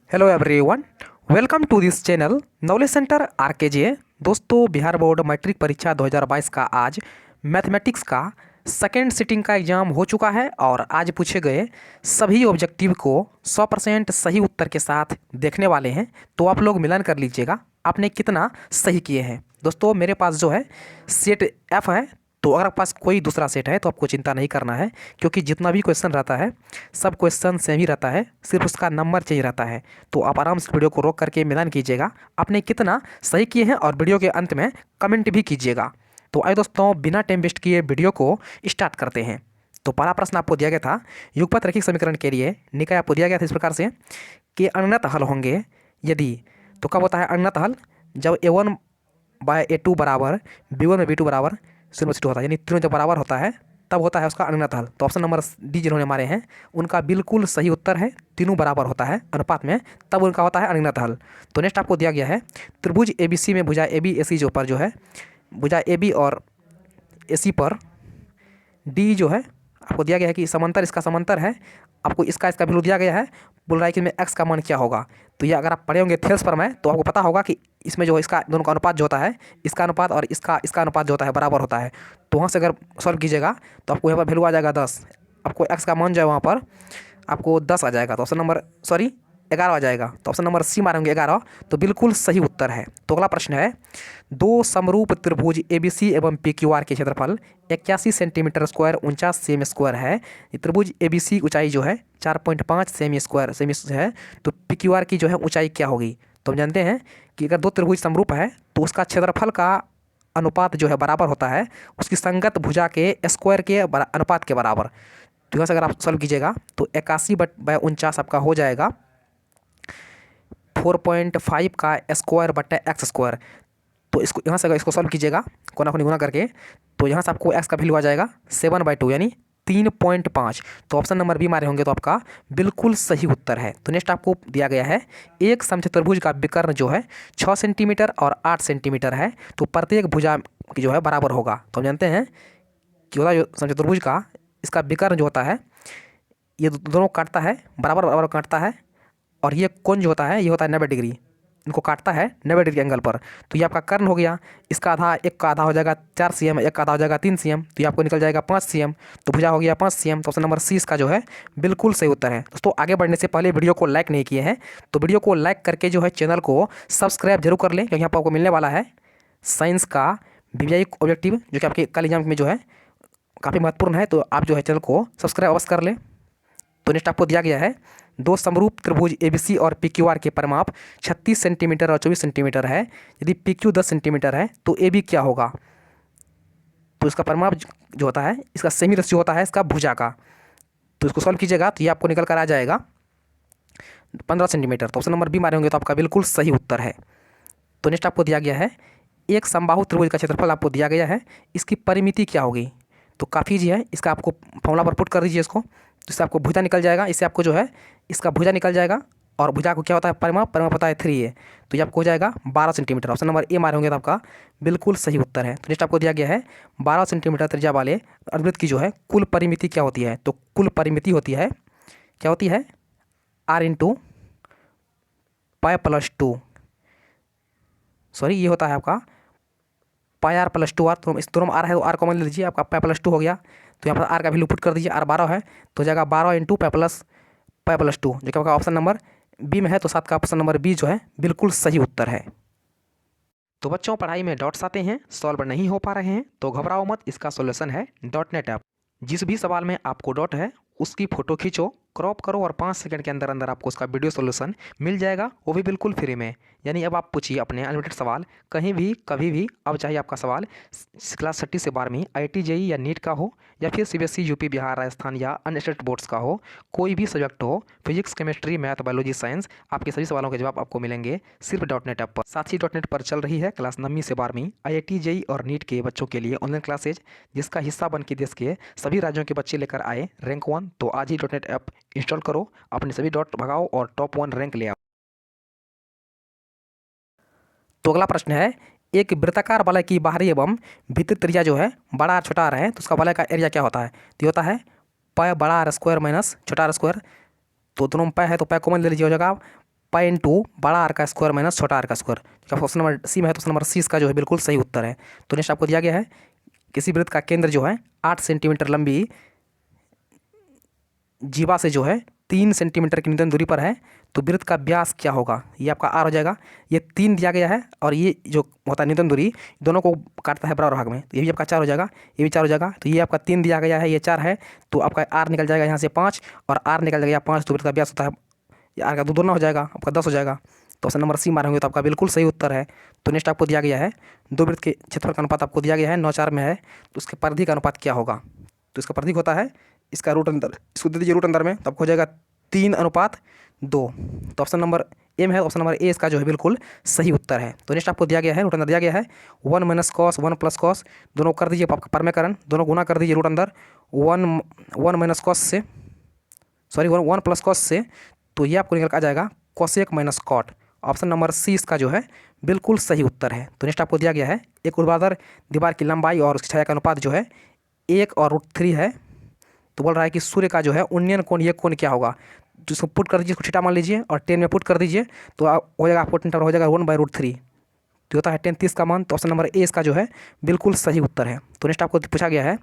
Hello everyone, welcome to this channel knowledge centre RKJ. दोस्तों, Bihar board matric परीक्षा 2022 का आज मैथमेटिक्स का सेकेंड सिटिंग का एग्ज़ाम हो चुका है और आज पूछे गए सभी ऑब्जेक्टिव को 100% सही उत्तर के साथ देखने वाले हैं। तो आप लोग मिलान कर लीजिएगा आपने कितना सही किए हैं। दोस्तों, मेरे पास जो है सेट एफ है, तो अगर आपके पास कोई दूसरा सेट है तो आपको चिंता नहीं करना है, क्योंकि जितना भी क्वेश्चन रहता है सब क्वेश्चन सेम ही रहता है, सिर्फ उसका नंबर चेंज रहता है। तो आप आराम से वीडियो को रोक करके मिलान कीजिएगा आपने कितना सही किए हैं और वीडियो के अंत में कमेंट भी कीजिएगा। तो आइए दोस्तों, बिना टाइम वेस्ट किए वीडियो को स्टार्ट करते हैं। तो पहला प्रश्न आपको दिया गया था, युगपत रैखिक समीकरण के लिए निकाय आपको दिया गया था इस प्रकार से कि अनंत हल होंगे यदि, तो कब होता है अनंत हल? जब a1/a2 बराबर b1 में b2 बराबर 0/2 होता है, यानी तीनों जब बराबर होता है तब होता है उसका अनंत हल। तो ऑप्शन नंबर डी जिन्होंने हमारे हैं उनका बिल्कुल सही उत्तर है, तीनों बराबर होता है अनुपात में, तब उनका होता है अनंत हल। तो नेक्स्ट आपको दिया गया है त्रिभुज ABC में भुजा AB AC जो पर जो है भुजा AB और AC पर D जो है आपको दिया गया है कि समांतर, इसका समांतर है। आपको इसका वैल्यू दिया गया है, बोल रहा है कि इसमें x का मान क्या होगा। तो ये अगर आप पढ़े होंगे थेल्स पर में तो आपको पता होगा कि इसमें जो इसका दोनों का अनुपात जो होता है, इसका अनुपात और इसका अनुपात जो होता है बराबर होता है। तो वहाँ से अगर सॉल्व कीजिएगा तो आपको यहाँ पर वैल्यू आ जाएगा 10। आपको x का मान जो है वहाँ पर आपको 10 आ जाएगा, तो ऑप्शन नंबर 11 आ जाएगा। तो ऑप्शन नंबर सी मारेंगे 11, तो बिल्कुल सही उत्तर है। तो अगला प्रश्न है, दो समरूप त्रिभुज ABC एवं PQR के क्षेत्रफल 81 सेंटीमीटर स्क्वायर 49 सेमी स्क्वायर है। ये त्रिभुज ABC ऊंचाई जो है 4.5 सेमी है, तो PQR की जो है ऊंचाई क्या होगी? तो हम जानते हैं कि अगर दो त्रिभुज समरूप है तो उसका क्षेत्रफल का अनुपात जो है बराबर होता है उसकी संगत भुजा के स्क्वायर के अनुपात के बराबर। तो यहाँ से अगर आप सॉल्व कीजिएगा तो 81/49 आपका हो जाएगा 4.5 का स्क्वायर बट्टा एक्स स्क्वायर। तो इसको यहाँ से अगर इसको सॉल्व कीजिएगा कोना कोनी गुना करके, तो यहाँ से आपको एक्स का वैल्यू आ जाएगा 7/2 यानी 3.5। तो ऑप्शन नंबर बी मारे होंगे तो आपका बिल्कुल सही उत्तर है। तो नेक्स्ट आपको दिया गया है एक समचतुर्भुज का विकर्ण जो है 6 सेंटीमीटर और 8 सेंटीमीटर है, तो प्रत्येक भुजा की जो है बराबर होगा। तो हम जानते हैं कि होता जो समचतुर्भुज का इसका विकर्ण जो होता है ये दोनों काटता है, बराबर बराबर काटता है, और ये कोण जो होता है ये होता है 90 डिग्री, इनको काटता है 90 डिग्री एंगल पर। तो ये आपका कर्ण हो गया, इसका आधा, एक का आधा हो जाएगा 4 cm, एक का आधा हो जाएगा 3 cm, तो ये आपको निकल जाएगा 5 cm। तो भुजा हो गया 5 cm। तो ऑप्शन नंबर सी इसका जो है बिल्कुल सही उत्तर है। दोस्तों, आगे बढ़ने से पहले वीडियो को लाइक नहीं किए हैं तो वीडियो को लाइक करके जो है चैनल को सब्सक्राइब जरूर कर लें, क्योंकि यहाँ पर आपको मिलने वाला है साइंस का VVI ऑब्जेक्टिव जो कि आपके कल एग्जाम में जो है काफ़ी महत्वपूर्ण है। तो आप जो है चैनल को सब्सक्राइब अवश्य कर लें। तो नेक्स्ट आपको दिया गया है दो समरूप त्रिभुज ABC और PQR के परिमाप 36 सेंटीमीटर और 24 सेंटीमीटर है। यदि PQ 10 सेंटीमीटर है तो AB क्या होगा? तो इसका परिमाप जो होता है इसका सेमी रेशियो होता है इसका भुजा का। तो इसको सॉल्व कीजिएगा तो ये आपको निकल कर आ जाएगा 15 सेंटीमीटर। तो ऑप्शन नंबर बी मारे होंगे तो आपका बिल्कुल सही उत्तर है। तो नेक्स्ट आपको दिया गया है एक समबाहु त्रिभुज का क्षेत्रफल आपको दिया गया है, इसकी परिमिति क्या होगी? तो काफ़ी जी है, इसका आपको फॉर्मूला पर पुट कर दीजिए इसको, तो इससे आपको भुजा निकल जाएगा। इससे आपको जो है इसका भुजा निकल जाएगा, और भुजा को क्या होता है परिमाप होता है 3a, तो ये आपको हो जाएगा 12 सेंटीमीटर। ऑप्शन नंबर ए मारे होंगे तो आपका बिल्कुल सही उत्तर है। तो नेक्स्ट आपको दिया गया है 12 सेंटीमीटर त्रिज्या वाले अर्धवृत्त की जो है कुल परिमिति क्या होती है? तो कुल परिमिति होती है क्या होती है? r into pi plus 2, sorry ये होता है आपका पाई r प्लस 2r। तो इस दोनों में r है तो r कॉमन ले लीजिए, आपका पाई प्लस 2 हो गया। तो यहाँ पर r का वैल्यू पुट कर दीजिए, r 12 है तो हो जाएगा 12 इंटू पाई प्लस 2, जो कि आपका ऑप्शन नंबर बी में है। तो 7 का ऑप्शन नंबर बी जो है बिल्कुल सही उत्तर है। तो बच्चों, पढ़ाई में डॉट्स आते हैं, सॉल्व नहीं हो पा रहे हैं तो घबराओ मत, इसका सॉल्यूशन है .NET ऐप। जिस भी सवाल में आपको डॉट है उसकी फ़ोटो खींचो, क्रॉप करो और 5 सेकंड के अंदर अंदर आपको उसका वीडियो सॉल्यूशन मिल जाएगा, वो भी बिल्कुल फ्री में। यानी अब आप पूछिए अपने अनलिमिटेड सवाल कहीं भी कभी भी। अब चाहे आपका सवाल क्लास 6 से 12वीं IIT JEE या नीट का हो, या फिर CBSE UP बिहार राजस्थान या अन्य स्टेट बोर्ड्स का हो, कोई भी सब्जेक्ट हो, physics chemistry math biology science, आपके सभी सवालों के जवाब आपको मिलेंगे सिर्फ .NET ऐप पर। साथ ही .NEट पर चल रही है क्लास 9वीं से 12वीं IIT JEE और नीट के बच्चों के लिए ऑनलाइन क्लासेज, जिसका हिस्सा बन के देश के सभी राज्यों के बच्चे लेकर आए रैंक 1। तो आज ही .NET ऐप इंस्टॉल करो, अपने सभी डॉट भगाओ और टॉप 1 रैंक ले आओ। तो अगला प्रश्न है, एक वृत्ताकार वलय की बाहरी एवं भीतरी त्रिज्या जो है बड़ा आर छोटा आर है, तो उसका वलय का एरिया क्या होता है? तो होता है पाई बड़ा आर स्क्वायर माइनस छोटा आर स्क्वायर। तो दोनों में पाई है तो पाई कॉमन ले लीजिए, हो जाएगा पाई इंटू बड़ा आर का स्क्वायर माइनस छोटा आर का स्क्वायर। तो ऑप्शन नंबर सी में है, तो ऑप्शन नंबर सी इसका जो है बिल्कुल सही उत्तर है। तो नेक्स्ट आपको दिया गया है किसी वृत्त का केंद्र जो है 8 सेंटीमीटर लंबी जीवा से जो है 3 सेंटीमीटर की न्यूनतम दूरी पर है, तो वृत्त का व्यास क्या होगा। ये आपका आर हो जाएगा। ये 3 दिया गया है और ये जो होता है न्यूनतम दूरी दोनों को काटता है बराबर भाग में, तो ये भी आपका 4 हो जाएगा, ये भी 4 हो जाएगा। तो ये आपका 3 दिया गया है, ये 4 है, तो आपका आर निकल जाएगा यहाँ से 5 और आर निकल जाएगा 5, तो वृत्त का व्यास होता है आर का 2 दोना हो जाएगा, आपका 10 हो जाएगा। तो ऑप्शन नंबर सी मारेंगे तो आपका बिल्कुल सही उत्तर है। तो नेक्स्ट आपको दिया गया है दो वृत्त के क्षेत्रफल का अनुपात आपको दिया गया है 9:4 में है, तो उसके परिधि का अनुपात क्या होगा। तो इसका परिधि होता है इसका रूट अंदर, इसको दे दीजिए रूट अंदर में, तो आपको हो जाएगा 3:2। तो ऑप्शन नंबर ए में है, ऑप्शन नंबर ए इसका जो है बिल्कुल सही उत्तर है। तो नेक्स्ट आपको दिया गया है रूट अंदर दिया गया है 1 माइनस कॉस 1 प्लस कॉस, दोनों कर दीजिए आपका परमेकरण, दोनों गुना कर दीजिए रूट अंदर 1 माइनस कॉस से, सॉरी 1 प्लस कॉस से, तो ये आपको निकल कर आ जाएगा cosec minus cot. Option number C इसका जो है बिल्कुल सही उत्तर है। तो नेक्स्ट आपको दिया गया है एक ऊर्ध्वाधर दीवार की लंबाई और उसकी छाया का अनुपात जो है 1 और √3 है, तो बोल रहा है कि सूर्य का जो है उन्नयन कोण, ये कोण क्या होगा। जिसको पुट कर दीजिए, इसको थीटा मान लीजिए और 10 में पुट कर दीजिए, तो हो जाएगा आपको टेन हो जाएगा 1/√3, तो होता है 10 30 का मान। तो ऑप्शन नंबर ए इसका जो है बिल्कुल सही उत्तर है। तो नेक्स्ट आपको पूछा गया है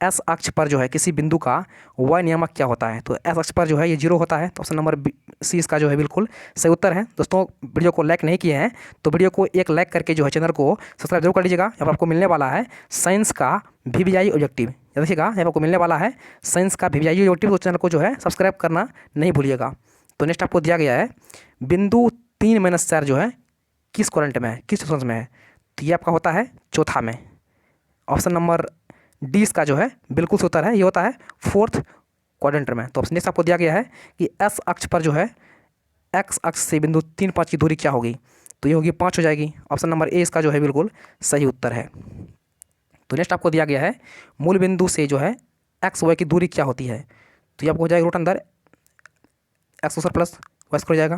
एस अक्ष पर जो है किसी बिंदु का वाई नियामक क्या होता है। तो एस अक्ष पर जो है ये 0 होता है, तो ऑप्शन नंबर सी इसका जो है बिल्कुल सही उत्तर है। दोस्तों वीडियो को लाइक नहीं किए हैं तो वीडियो को एक लाइक करके जो है चैनल को सब्सक्राइब जरूर कर लीजिएगा। यहाँ पर आपको मिलने वाला है साइंस का VVI ऑब्जेक्टिव, देखिएगा यहाँ पर आपको मिलने वाला है साइंस का VVI ऑब्जेक्टिव, तो चैनल को जो है सब्सक्राइब करना नहीं भूलिएगा। तो नेक्स्ट आपको दिया गया है बिंदु 3-4 जो है किस क्वाड्रेंट में है, किस सेक्शन में है। तो ये आपका होता है चौथा में। ऑप्शन नंबर डी इसका जो है बिल्कुल सही उत्तर है, ये होता है 4th क्वाड्रेंट में। तो ऑप्शन नेक्स्ट आपको दिया गया है कि एस अक्ष पर जो है एक्स अक्ष से बिंदु 3-5 की दूरी क्या होगी। तो ये होगी 5 हो जाएगी। ऑप्शन नंबर ए इसका जो है बिल्कुल सही उत्तर है। तो नेक्स्ट आपको दिया गया है मूल बिंदु से जो है एक्स वाई की दूरी क्या होती है। तो ये आपको हो जाएगा रूट अंदर x² प्लस y² हो जाएगा,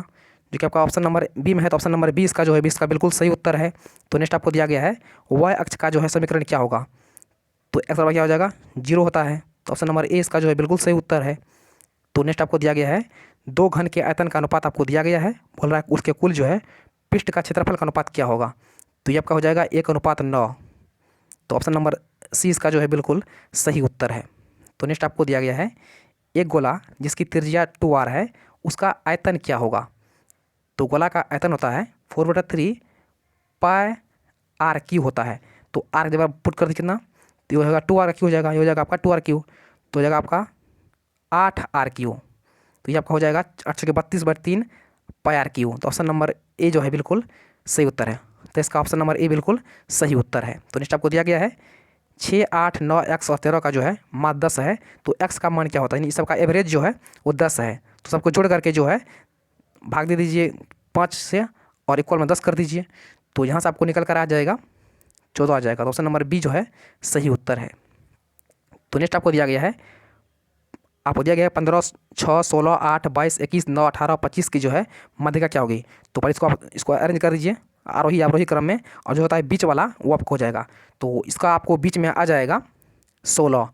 जो कि आपका ऑप्शन नंबर बी में है। तो ऑप्शन नंबर बी इसका जो है 20 का बिल्कुल सही उत्तर है। तो नेक्स्ट आपको दिया गया है y अक्ष का जो है समीकरण क्या होगा। तो x और y क्या हो जाएगा 0 होता है, तो ऑप्शन नंबर ए इसका जो है बिल्कुल सही उत्तर है। तो नेक्स्ट आपको दिया गया है दो घन के आयतन का अनुपात आपको दिया गया है, बोल रहा है उसके कुल जो है पृष्ठ का क्षेत्रफल का अनुपात क्या होगा। तो ये आपका हो जाएगा 1:9। तो ऑप्शन नंबर सी इसका जो है बिल्कुल सही उत्तर है। तो नेक्स्ट आपको दिया गया है एक गोला जिसकी त्रिज्या 2r है उसका आयतन क्या होगा। तो गोला का आयतन होता है 4/3 पाई r³ होता है। तो r जब आप पुट कर दी कितना, तो ये होगा 2r³ हो जाएगा, ये हो जाएगा आपका 2r³, तो हो जाएगा आपका 8r³। तो ये आपका हो जाएगा 832/3 पाई r³। तो ऑप्शन नंबर ए जो है बिल्कुल सही उत्तर है। तो इसका ऑप्शन नंबर ए बिल्कुल सही उत्तर है। तो नेक्स्ट आपको दिया गया है 6, 8, 9, x और 13 का जो है मान 10 है, तो x का मान क्या होता है, यानी सबका एवरेज जो है वो 10 है। तो सबको जोड़ करके जो है भाग दे दीजिए 5 से और इक्वल में 10 कर दीजिए, तो यहाँ से आपको निकल कर आ जाएगा 14 आ जाएगा। तो ऑप्शन नंबर बी जो है सही उत्तर है। तो नेक्स्ट आपको दिया गया है 15, 6, 16, 8, 22, 21, 9, 18, 25 की जो है माध्यिका क्या होगी। तो पर इसको आप इसको अरेंज कर दीजिए आरोही अवरोही क्रम में, और जो होता है बीच वाला वो आपको हो जाएगा। तो इसका आपको बीच में आ जाएगा 16।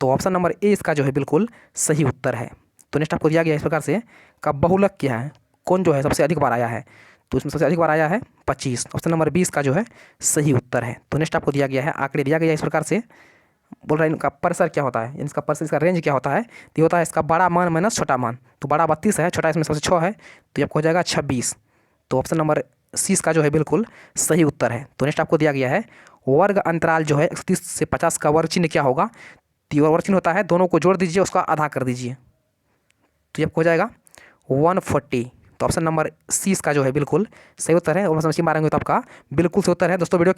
तो ऑप्शन नंबर ए इसका जो है बिल्कुल सही उत्तर है। तो नेक्स्ट आपको दिया गया इस प्रकार से का बहुलक क्या है, कौन जो है सबसे अधिक बार आया है। तो इसमें सबसे अधिक बार आया है 25। ऑप्शन नंबर 20 का जो है सही उत्तर है। तो नेक्स्ट आपको दिया गया है आंकड़े दिया गया है इस प्रकार से, बोल रहा है इनका परिसर क्या होता है, इसका परिसर इसका रेंज क्या होता है। तो ये होता है इसका बड़ा मान माइनस छोटा मान। तो बड़ा 32 है, छोटा इसमें सबसे 6 है, तो ये आपको हो जाएगा 26। तो ऑप्शन नंबर सी इसका जो है बिल्कुल सही उत्तर है। तो नेक्स्ट आपको दिया गया है वर्ग अंतराल जो है 130 से 50 का वर्ग चिन्ह क्या होगा। तो वर्ग चिन्ह होता है दोनों को जोड़ दीजिए उसका आधा कर दीजिए, तो ये आपको हो जाएगा 140। तो ऑप्शन नंबर सी इसका जो है बिल्कुल सही उत्तर है। और समझ मारेंगे तो आपका बिल्कुल सही उत्तर है। दोस्तों वीडियो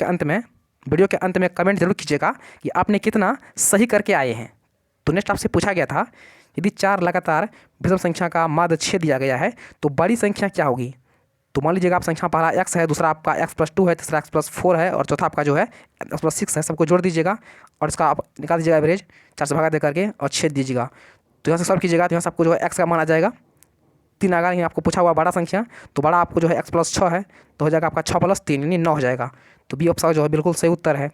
के अंत में कमेंट जरूर कीजिएगा कि आपने कितना सही करके आए हैं। तो नेक्स्ट आपसे पूछा गया था यदि 4 लगातार विषम संख्या का माध्य छेद दिया गया है तो बड़ी संख्या क्या होगी। तो मान लीजिएगा आप संख्या पहला x है, दूसरा आपका x+2 है, तीसरा x+4 है और चौथा आपका जो है x+6 है। सबको जोड़ दीजिएगा और इसका आप निकाल दीजिएगा एवरेज 4 से भागा दे करके और छेद दीजिएगा। तो यहाँ से सॉल्व कीजिएगा, तो यहाँ से आपको जो है x का मान आ जाएगा 3 आएगा। यहाँ आपको पूछा हुआ बड़ा संख्या, तो बड़ा आपको जो है x+6 है, तो हो जाएगा आपका 6+3 यानी 9 हो जाएगा। तो बी ऑप्शन जो है बिल्कुल सही उत्तर है।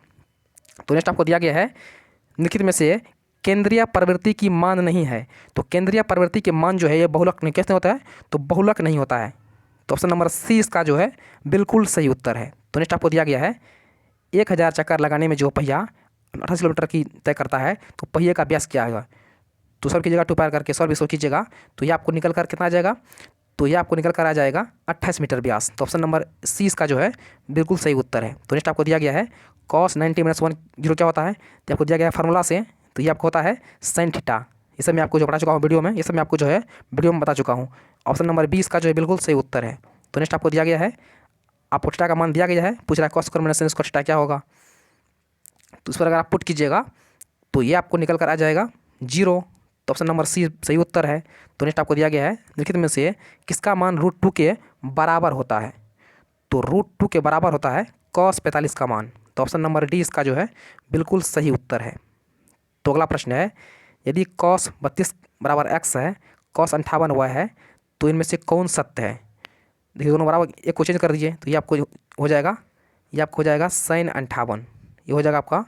तो नेक्स्ट आपको दिया गया है निम्नलिखित में से केंद्रीय प्रवृत्ति की मान नहीं है। तो केंद्रीय प्रवृत्ति के मान जो है ये बहुलक नहीं कैसे होता है, तो बहुलक नहीं होता है। तो ऑप्शन नंबर सी इसका जो है बिल्कुल सही उत्तर है। तो नेक्स्ट आपको दिया गया है 1000 चक्कर लगाने में जो पहिया 28 किलोमीटर की तय करता है तो पहिए का व्यास क्या है। तो सॉल्व कीजिएगा 2 पार करके सॉल्व इसको कीजिएगा तो ये आपको निकल कर कितना आ जाएगा, तो ये आपको निकल कर आ जाएगा 28 मीटर व्यास। तो ऑप्शन नंबर सी इसका जो है बिल्कुल सही उत्तर है। तो नेक्स्ट आपको दिया गया है cos 90-1 क्या होता है, तो आपको दिया गया है फार्मूला से, तो ये आपको होता है sin थीटा। ये सब मैं आपको जो पढ़ा चुका हूँ वीडियो में, ये सब मैं आपको जो है वीडियो में बता चुका हूँ। ऑप्शन नंबर 20 का जो है बिल्कुल सही उत्तर है। तो नेक्स्ट आपको दिया गया है, आपको थीटा का मान दिया गया है, पूछ रहा है cos square minus sin square theta क्या होगा। तो उस पर अगर आप पुट कीजिएगा तो ये आपको निकल कर आ जाएगा 0। तो ऑप्शन नंबर सी सही उत्तर है। तो नेक्स्ट आपको दिया गया है निम्नलिखित में से किसका मान √2 के बराबर होता है। तो √2 के बराबर होता है cos 45 का मान। तो ऑप्शन नंबर डी इसका जो है बिल्कुल सही उत्तर है। तो अगला प्रश्न है, यदि cos 32 बराबर x है, cos 58 y है, तो इनमें से कौन सत्य है। देखिए दोनों बराबर, एक को चेंज कर दीजिए तो ये आपको हो जाएगा, ये आपको हो जाएगा sin 58, ये हो जाएगा आपका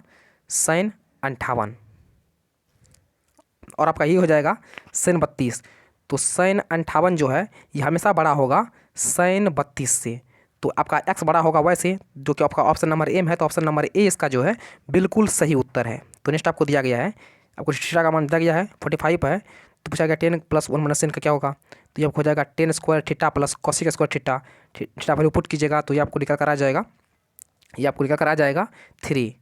sin 58 और आपका ये हो जाएगा sin 32। तो sin 58 जो है ये हमेशा बड़ा होगा sin 32 से। तो आपका x बड़ा होगा y से, जो कि आपका ऑप्शन नंबर एम है। तो ऑप्शन नंबर ए इसका जो है बिल्कुल सही उत्तर है। तो नेक्स्ट आपको दिया गया है, आपको थीटा का मान दिया गया है 45 है, तो पूछा गया 10 + 1 - sin का क्या होगा। तो ये आपको हो जाएगा 10 square theta plus cos square theta. Theta value put कीजिएगा तो ये आपको निकल कर आ जाएगा, ये आपको निकल कर आ जाएगा 3।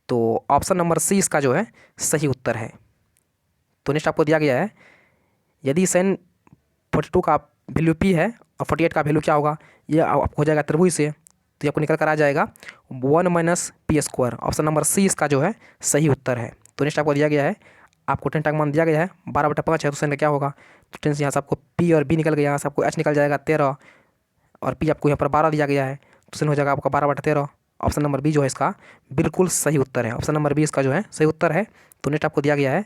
तो ऑप्शन नंबर सी इसका जो है सही उत्तर है। तो नेक्स्ट आपको दिया गया है, यदि sin 42 का वैल्यू p है और 48 का वैल्यू क्या होगा, ये आपको हो जाएगा त्रिभुज से। तो ये आपको निकल कर आ जाएगा 1 - p²। ऑप्शन नंबर सी इसका जो है सही उत्तर है। तो नेक्स्ट आपको दिया गया है, आपको tan का मान दिया गया है 12/5 है, तो sin का क्या होगा। तो tan से यहाँ से आपको p और b निकल गया, यहाँ से आपको h निकल जाएगा 13 और p आपको यहाँ पर 12 दिया गया है, तो sin हो जाएगा आपका 12/13। ऑप्शन नंबर बी जो है इसका बिल्कुल सही उत्तर है। ऑप्शन नंबर बी इसका जो है सही उत्तर है। तो नेक्स्ट आपको दिया गया है,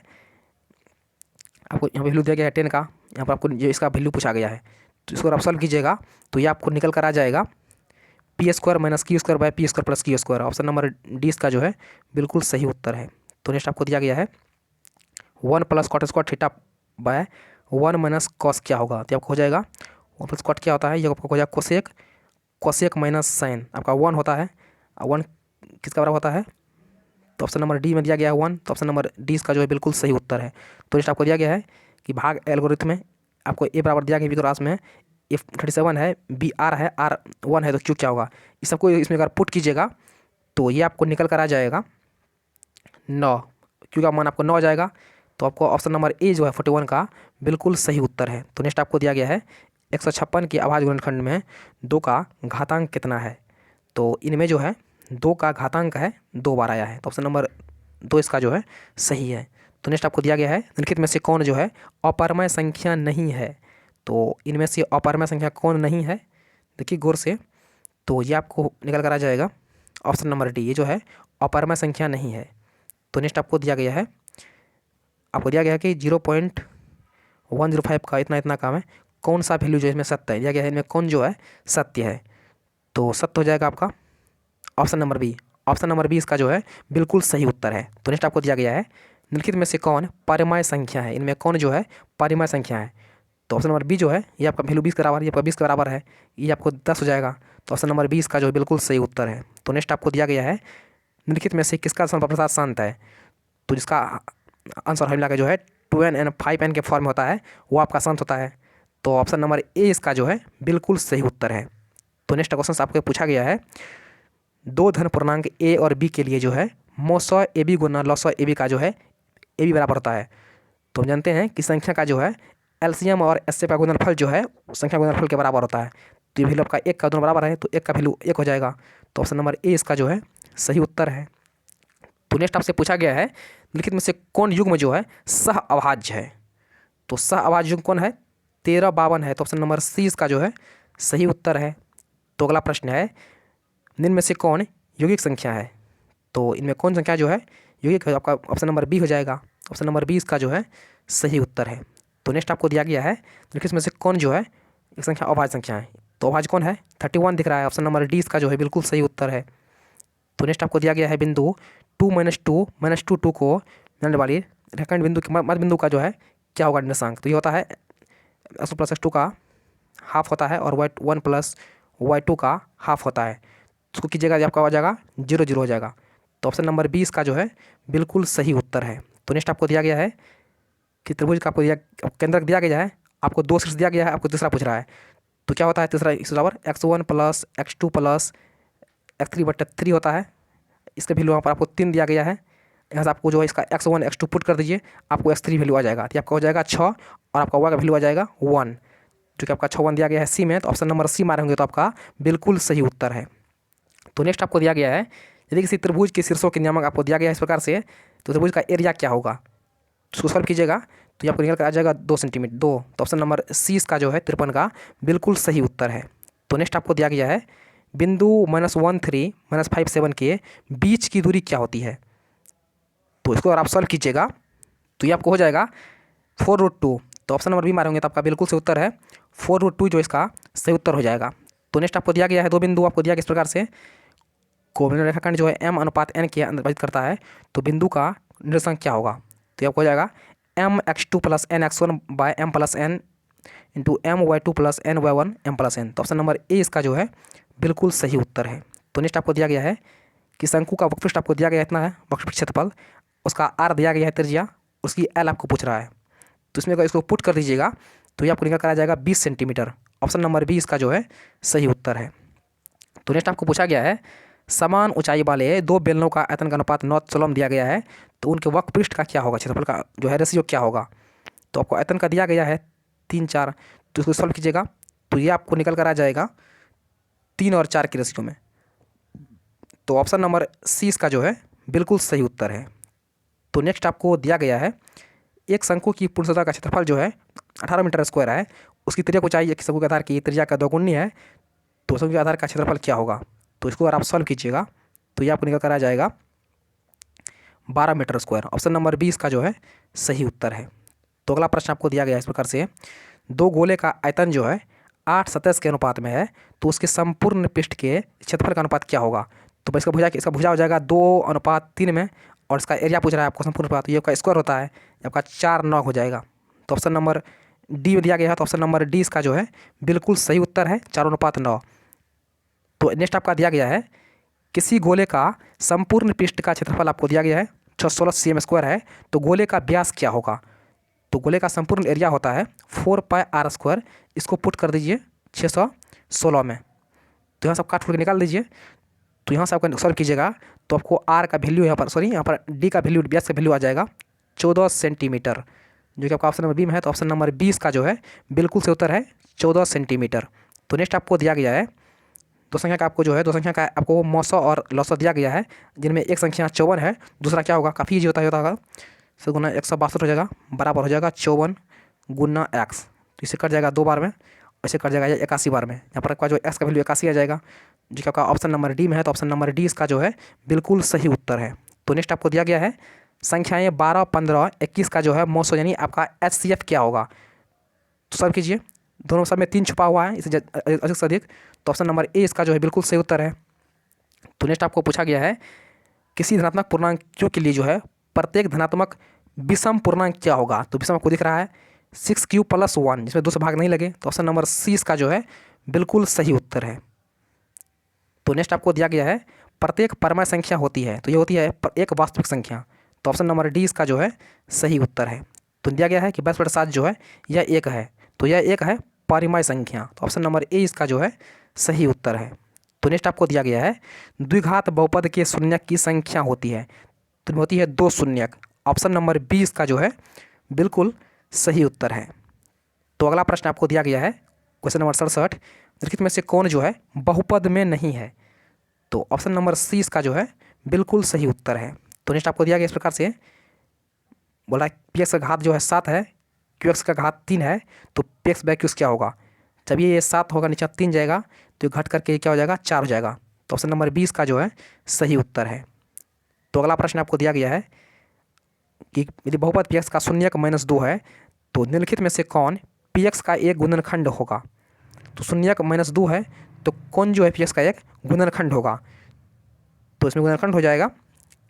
आपको यहाँ वैल्यू दिया गया है 10 का, यहाँ पर आपको ये इसका वैल्यू पूछा गया है। तो इसको आप सॉल्व कीजिएगा तो ये आपको निकल कर आ जाएगा p² - q² + q²। Option number D इसका जो है बिल्कुल सही उत्तर है। तो नेक्स्ट आपको दिया गया है 1 + cot² थीटा बाय 1 - cos क्या होगा। तो आपको हो जाएगा 1 + cot क्या होता है, ये आपको हो जाएगा कोसेक माइनस साइन, आपका 1 होता है। 1 किसका बराबर होता है, तो ऑप्शन नंबर डी में दिया गया है 1। तो ऑप्शन नंबर डी इसका जो है बिल्कुल सही उत्तर है। तो नेक्स्ट आपको दिया गया है कि भाग एल्गोरिथम में आपको ए बराबर दिया गया, क्लास में F 37 है, बी आर है, R 1 है, तो क्यू क्या होगा। इस सबको इसमें अगर पुट कीजिएगा तो ये आपको निकल कर आ जाएगा 9, क्यू का मान आपको 9 आ जाएगा। तो आपको ऑप्शन नंबर ए जो है 41 का बिल्कुल सही उत्तर है। तो नेक्स्ट आपको दिया गया है 156 के अभाज्य गुणनखंड में 2 का घातांक कितना है। तो इनमें जो है 2 का घातांक है 2 बार आया है, तो ऑप्शन नंबर 2 इसका जो है सही है। तो नेक्स्ट आपको दिया गया है, निम्नलिखित में से कौन जो है अपरमय संख्या नहीं है। तो इनमें से अपरमय संख्या कौन नहीं है, देखिए गौर से, तो ये आपको निकल कर आ जाएगा ऑप्शन नंबर डी, ये जो है अपरमय संख्या नहीं है। तो नेक्स्ट आपको दिया गया है, आपको दिया गया है कि 0.105 का इतना काम है, कौन सा वैल्यू जो है इसमें सत्य है, दिया गया है इनमें कौन जो है सत्य है। तो सत्य हो जाएगा आपका option number B. Option number B इसका जो है बिल्कुल सही उत्तर है। तो नेक्स्ट आपको दिया गया है, निम्नलिखित में से कौन परिमेय संख्या है, इनमें कौन जो है परिमेय संख्या है। तो ऑप्शन नंबर बी जो है ये आपका वैल्यू 20 के बराबर, ये आपका 20 के बराबर है, ये आपको 10 हो जाएगा। तो ऑप्शन नंबर 20 का जो बिल्कुल सही उत्तर है। तो नेक्स्ट आपको दिया गया है, निम्नलिखित में से किसका प्रसाद शांत है। तो जिसका आंसर मिला के जो है 2n and 5n के फॉर्म में होता है वो आपका शांत होता है। तो ऑप्शन नंबर ए इसका जो है बिल्कुल सही उत्तर है। तो नेक्स्ट क्वेश्चन आपको पूछा गया है, 2 धन पूर्णांक ए और बी के लिए जो है मोसॉ A B Guna लॉसॉ A B का जो है ए बी बराबर होता है। तो हम जानते हैं कि संख्या का जो है एलसीएम और एचसीएफ का गुणनफल जो है संख्या गुणनफल के बराबर होता है। तो ये वैल्यू आपका 1 का दोनों बराबर है, तो 1 का वैल्यू 1 हो जाएगा। तो ऑप्शन नंबर ए इसका जो है सही उत्तर है। तो नेक्स्ट आपसे पूछा गया है, निम्नलिखित में से कौन युग्म जो है सह अभाज्य है। तो सह अभाज्य युग्म कौन है, 1352 है। तो ऑप्शन नंबर सी इसका जो है सही उत्तर है। तो अगला प्रश्न है, निम्न में से कौन यौगिक संख्या है। तो इनमें कौन संख्या जो है यौगिक है, आपका ऑप्शन नंबर बी हो जाएगा। ऑप्शन नंबर बी इसका जो है सही उत्तर है। तो नेक्स्ट आपको दिया गया है, निम्नलिखित में से कौन जो है एक संख्या अभाज्य संख्या है। तो अभाज्य कौन है, 31 दिख रहा है। ऑप्शन नंबर डी इसका जो है बिल्कुल सही उत्तर है। तो नेक्स्ट आपको दिया गया है, बिंदु 2 - 2 - 2 को मिलाने वाली रेखाखंड बिंदु के मध्य बिंदु का जो है क्या होगा निर्देशांक। तो ये होता है x + x2 का हाफ होता है और y1 प्लस y2 का हाफ होता है, उसको कीजिएगा, आपका हो जाएगा 0 0 हो जाएगा। तो ऑप्शन नंबर 20 का जो है बिल्कुल सही उत्तर है। तो नेक्स्ट आपको दिया गया है कि त्रिभुज का आपको केंद्रक दिया गया है, आपको 2 शीर्ष दिया गया है, आपको तीसरा पूछ रहा है। तो क्या होता है तीसरा इस बराबर x1 plus x2 plus x3/3 होता है। इसका वैल्यू यहाँ पर आपको 3 दिया गया है, यहाँ से आपको जो है इसका x1 x2 पुट कर दीजिए, आपको x3 वैल्यू आ जाएगा। तो आपका हो जाएगा 6 और आपका y का वैल्यू आ जाएगा 1, जो कि आपका 6 1 दिया गया है सी में। तो ऑप्शन नंबर सी मारे होंगे तो आपका बिल्कुल सही उत्तर है। तो नेक्स्ट आपको दिया गया है, यदि किसी त्रिभुज के शीर्षों के नियामक आपको दिया गया है इस प्रकार से, तो त्रिभुज का एरिया क्या होगा, उसको सॉल्व कीजिएगा तो ये आपको निकल कर आ जाएगा 2 सेंटीमीटर 2। तो ऑप्शन नंबर सी इसका जो है 53 का बिल्कुल सही उत्तर है। तो नेक्स्ट आपको दिया गया है बिंदु -13 -57 के बीच की दूरी क्या होती है। तो इसको अगर आप सॉल्व कीजिएगा तो ये आपको हो जाएगा 4√2। तो ऑप्शन नंबर बी मारेंगे तो आपका बिल्कुल सही उत्तर है 4√2 जो इसका सही उत्तर हो जाएगा। तो नेक्स्ट आपको दिया गया है 2 बिंदु आपको दिया गया इस प्रकार से, कोणीय रेखाखंड जो है m/n के अंदर विभाजित करता है, तो बिंदु का निर्देशांक क्या होगा। तो ये आपको हो जाएगा mx2 plus nx1 by m plus n into my2 plus ny1 m plus n। तो ऑप्शन नंबर ए इसका जो है बिल्कुल सही उत्तर है। तो नेक्स्ट आपको दिया गया है कि शंकु का वक्रपृष्ठ आपको दिया गया इतना है, वक्रपृष्ठ क्षेत्रफल, उसका r दिया गया है त्रिज्या, उसकी l आपको पूछ रहा है। तो इसमें अगर इसको पुट कर दीजिएगा तो ये आपको निकल कर आ जाएगा 20 सेंटीमीटर। ऑप्शन नंबर बी इसका जो है सही उत्तर है। तो नेक्स्ट आपको पूछा गया है समान ऊंचाई वाले 2 बेलनों का आयतन का अनुपात 9:16 दिया गया है, तो उनके वक्रपृष्ठ का क्या होगा, क्षेत्रफल का जो है रेशियो क्या होगा। तो आपको आयतन का दिया गया है 3 4, तो इसको सॉल्व कीजिएगा तो ये आपको निकल कर आ जाएगा 3 और 4 के रेशियो में। तो ऑप्शन नंबर सी इसका जो है बिल्कुल सही उत्तर है। तो नेक्स्ट आपको दिया गया है एक शंकु की पूर्ण सतह का क्षेत्रफल जो है 18 मीटर स्क्वायर है, उसकी त्रिज्या को चाहिए, एक शंकु के आधार की त्रिज्या का 2 गुनी है, तो शंकु के आधार का क्षेत्रफल क्या होगा। तो इसको अगर आप सॉल्व कीजिएगा तो ये आपको निकल कर आ जाएगा 12 मीटर स्क्वायर। ऑप्शन नंबर 20 का जो है सही उत्तर है। तो अगला प्रश्न आपको दिया गया है इस प्रकार से, 2 गोले का आयतन जो है 8 सतह के अनुपात में है, तो उसके संपूर्ण पृष्ठ के क्षेत्रफल का अनुपात क्या होगा। तो इसका भुजा हो जाएगा 2:3 में, और इसका एरिया पूछ रहा है आपको संपूर्ण अनुपात, ये आपका स्क्वायर होता है, आपका 4/9 हो जाएगा। तो ऑप्शन नंबर डी में दिया गया है, तो ऑप्शन नंबर डी इसका जो है बिल्कुल सही उत्तर है 4:9। तो नेक्स्ट आपका दिया गया है किसी गोले का संपूर्ण पृष्ठ का क्षेत्रफल आपको दिया गया है 616 cm² है, तो गोले का व्यास क्या होगा। तो गोले का संपूर्ण एरिया होता है 4πr², इसको पुट कर दीजिए 616 में, तो यहाँ से आप काट के निकाल दीजिए। तो यहाँ से आपका सॉल्व कीजिएगा तो आपको आर का वैल्यू यहाँ पर डी का वैल्यू, व्यास का वैल्यू आ जाएगा 14 सेंटीमीटर, जो कि आपका ऑप्शन नंबर बी में है। तो ऑप्शन नंबर 20 का जो है बिल्कुल सही उत्तर है 14 सेंटीमीटर। तो नेक्स्ट आपको दिया गया है दो संख्या का आपको मौसौ और लौसौ दिया गया है, जिनमें एक संख्या 54 है, दूसरा क्या होगा, काफ़ी ईजी होता होगा, से गुना 162 हो जाएगा, बराबर हो जाएगा 54 गुना x। तो इसे कट जाएगा 2 बार में, ऐसे कट जाएगा 81 बार में। यहाँ पर आपका जो x का वैल्यू 81 आ जाएगा, जो कि आपका ऑप्शन नंबर डी में है। तो ऑप्शन नंबर डी इसका जो है बिल्कुल सही उत्तर है। तो नेक्स्ट आपको दिया गया है संख्याएँ 12 15 21 का जो है मौसौ यानी आपका HCF क्या होगा। तो सॉल्व कीजिए, दोनों सब में 3 छुपा हुआ है, इसे अधिक से अधिक। तो ऑप्शन नंबर ए इसका जो है बिल्कुल सही उत्तर है। तो नेक्स्ट आपको पूछा गया है किसी धनात्मक पूर्णांकों के लिए जो है प्रत्येक धनात्मक विषम पूर्णांक क्या होगा। तो विषम आपको दिख रहा है 6³ + 1, जिसमें 2 से भाग नहीं लगे। तो ऑप्शन नंबर सी इसका जो है बिल्कुल सही उत्तर है। तो नेक्स्ट आपको दिया गया है प्रत्येक परमाणु संख्या होती है, तो ये होती है एक वास्तविक संख्या। तो ऑप्शन नंबर डी इसका जो है सही उत्तर है। तो दिया गया है कि 22/7 जो है यह एक है, तो यह एक है परिमेय संख्या। तो ऑप्शन नंबर ए इसका जो है सही उत्तर है। तो नेक्स्ट आपको दिया गया है द्विघात बहुपद के शून्यक की संख्या होती है, तो होती है 2 शून्यक। ऑप्शन नंबर बी इसका जो है बिल्कुल सही उत्तर है। तो अगला प्रश्न आपको दिया गया है क्वेश्चन नंबर 67, निम्नलिखित में से कौन जो है बहुपद में नहीं है। तो ऑप्शन नंबर सी इसका जो है बिल्कुल सही उत्तर है। तो नेक्स्ट आपको दिया गया इस प्रकार से, बोला px का घात जो है 7 है, qx का घात 3 है, तो px/q क्या होगा। जब ये 7 होगा नीचे 3 जाएगा तो घट करके क्या हो जाएगा 4 हो जाएगा। तो ऑप्शन नंबर 20 का जो है सही उत्तर है। तो अगला प्रश्न आपको दिया गया है कि यदि बहुपद px का शून्यक -2 है, तो निम्नलिखित में से कौन px का एक गुणनखंड होगा। तो शून्यक -2 है, तो कौन जो है px का एक गुणनखंड होगा। तो इसमें गुणनखंड हो जाएगा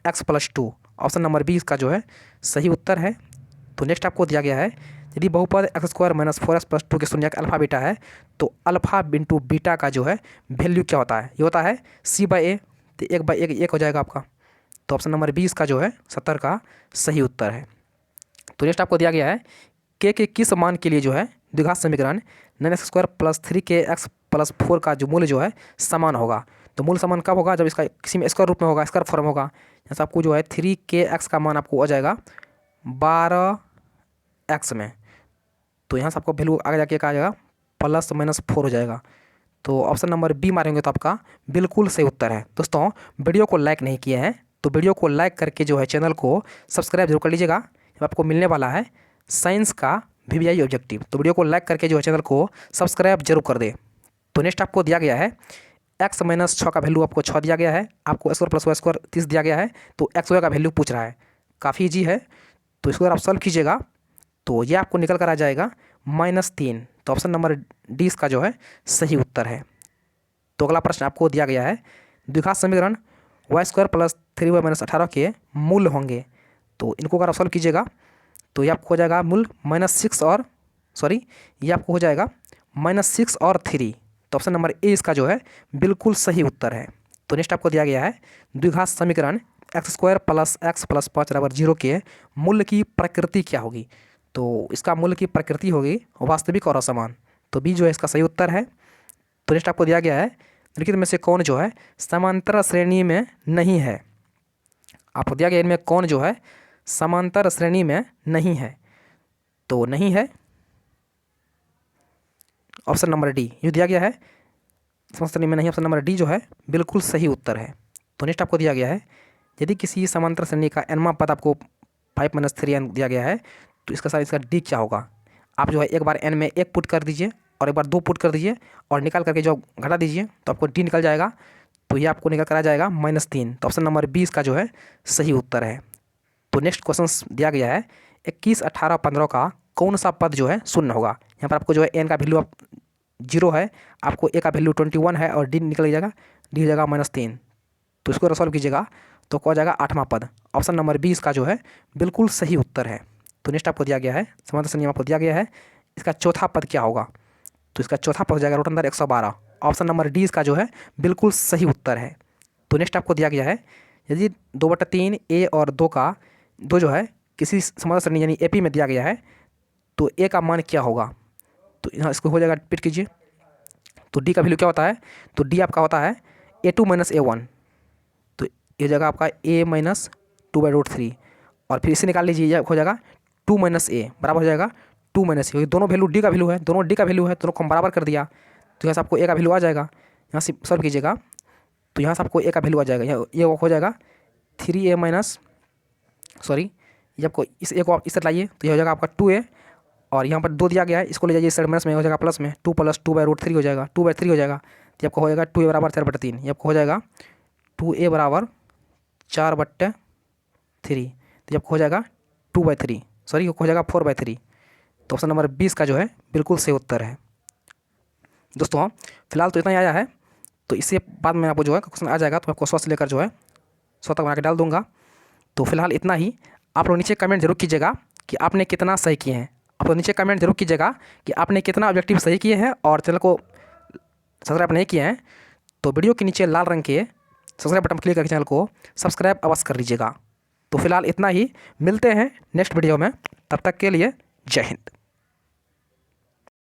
x + 2। ऑप्शन नंबर 20 का जो है सही उत्तर है। तो नेक्स्ट आपको दिया गया है यदि बहुपद x square minus 4x plus 2 के शून्य का अल्फा बीटा है तो अल्फा इंटू बीटा का जो है वैल्यू क्या होता है, ये होता है c/a। तो 1/1 1 हो जाएगा आपका। तो ऑप्शन नंबर 20 का जो है 70 का सही उत्तर है। तो नेक्स्ट आपको दिया गया है के किस मान के लिए जो है द्विघात समीकरण 9x² प्लस 3kx प्लस 4 का जो मूल्य जो है समान होगा। तो मूल समान कब होगा, जब इसका किसी में स्क्वायर रूप में होगा, स्क्वायर फॉर्म होगा। जैसे आपको जो है 3kx का मान आपको आ जाएगा 12x में, तो यहाँ से आपको वैल्यू आगे जाके क्या आ जाएगा +-4 हो जाएगा। तो ऑप्शन नंबर बी मारेंगे तो आपका बिल्कुल सही उत्तर है। दोस्तों वीडियो को लाइक नहीं किए हैं तो वीडियो को लाइक करके जो है चैनल को सब्सक्राइब जरूर कर लीजिएगा। जब आपको मिलने वाला है साइंस का VVI ऑब्जेक्टिव, तो वीडियो को लाइक करके जो है चैनल को सब्सक्राइब जरूर कर दे। तो नेक्स्ट आपको दिया गया है x - 6 का वैल्यू आपको 6 दिया गया है, आपको x² + y² 30 दिया गया है। तो x y का वैल्यू पूछ रहा है, काफ़ी ईजी है। तो इसको अगर आप सॉल्व कीजिएगा तो ये आपको निकल कर आ जाएगा -3। तो ऑप्शन नंबर डी इसका जो है सही उत्तर है। तो अगला प्रश्न आपको दिया गया है द्विघात समीकरण y² + 3y - 18 के मूल होंगे। तो इनको अगर आप सॉल्व कीजिएगा तो ये आपको हो जाएगा मूल -6 और ये आपको हो जाएगा -6 और 3। तो ऑप्शन नंबर ए इसका जो है बिल्कुल सही उत्तर है। तो नेक्स्ट आपको दिया गया है द्विघात समीकरण x² + x + 5 = 0 के मूल्य की प्रकृति क्या होगी। तो इसका मूल्य की प्रकृति होगी वास्तविक और असमान। तो बी जो है इसका सही उत्तर है। तो नेक्स्ट आपको दिया गया है निम्नलिखित में से कौन जो है समांतर श्रेणी में नहीं है। आपको दिया गया इनमें कौन जो है समांतर श्रेणी में नहीं है। तो नहीं है ऑप्शन नंबर डी, ये दिया गया है समांतर श्रेणी में नहीं, ऑप्शन नंबर डी जो है बिल्कुल सही उत्तर है। तो नेक्स्ट आपको दिया गया है यदि किसी समांतर श्रेणी का nवां पद आपको 5 - 3n दिया गया है तो इसका डी क्या होगा। आप जो है एक बार n में 1 पुट कर दीजिए और एक बार 2 पुट कर दीजिए और निकाल करके जो घटा दीजिए तो आपको डी निकल जाएगा। तो ये आपको निकल कर आ जाएगा -3। तो ऑप्शन नंबर 20 का जो है सही उत्तर है। तो नेक्स्ट क्वेश्चन दिया गया है 21, 18, 15 का कौन सा पद जो है शून्य होगा। यहाँ पर आपको जो है n का वैल्यू 0 है, आपको a का वैल्यू 21 है और डी निकल जाएगा, डी हो जाएगा -3। तो इसको सॉल्व कीजिएगा तो क्या हो जाएगा 8वां पद। ऑप्शन नंबर 20 का जो है बिल्कुल सही उत्तर है। तो नेक्स्ट आपको दिया गया है समांतर श्रेणी आपको दिया गया है इसका चौथा पद क्या होगा। तो इसका चौथा पद हो जाएगा √अंदर 112। ऑप्शन नंबर डी इसका जो है बिल्कुल सही उत्तर है। तो नेक्स्ट आपको दिया गया है यदि 2/3 a और 2 का 2 जो है किसी समांतर श्रेणी यानी AP में दिया गया है तो a का मान क्या होगा। तो यहाँ इसको हो जाएगा रिपीट कीजिए। तो d का वैल्यू क्या होता है, तो d आपका होता है a2 - a1। तो ये हो जाएगा आपका a - 2/√3 और फिर इसे निकाल लीजिए, यह हो जाएगा 2 - a बराबर हो जाएगा 2 - a, क्योंकि दोनों वैल्यू d का वैल्यू है, दोनों d का वैल्यू है, दोनों को हम बराबर कर दिया। तो यहाँ से आपको a का वैल्यू आ जाएगा, यहाँ से सॉल्व कीजिएगा तो यहाँ से आपको a का वैल्यू आ जाएगा, ये हो जाएगा 3a ये आपको इस a को आप इस तरह लाइए तो यह हो जाएगा आपका 2a और यहाँ पर 2 दिया गया है, इसको ले जाइए इस माइनस में, हो जाएगा प्लस में 2 + 2/√3 हो जाएगा, 2/3 हो जाएगा। तो आपको हो जाएगा 2a बराबर 4/3, ये आपको हो जाएगा 2a बराबर 4/3। तो आपको हो जाएगा 2/3 हो जाएगा 4/3। तो ऑप्शन नंबर 20 का जो है बिल्कुल सही उत्तर है। दोस्तों फिलहाल तो इतना ही आया है, तो इससे बाद में आपको जो है क्वेश्चन आ जाएगा तो आपको 100 से लेकर जो है 100 तक बना के डाल दूंगा। तो फिलहाल इतना ही। आप लोग नीचे कमेंट जरूर कीजिएगा कि आपने कितना सही किए हैं। आप लोग नीचे कमेंट जरूर कीजिएगा कि आपने कितना ऑब्जेक्टिव सही किए हैं और चैनल को सब्सक्राइब नहीं किए हैं तो वीडियो के नीचे लाल रंग के सब्सक्राइब बटन क्लिक करके चैनल को सब्सक्राइब अवश्य कर लीजिएगा। तो फिलहाल इतना ही, मिलते हैं नेक्स्ट वीडियो में, तब तक के लिए जय हिंद।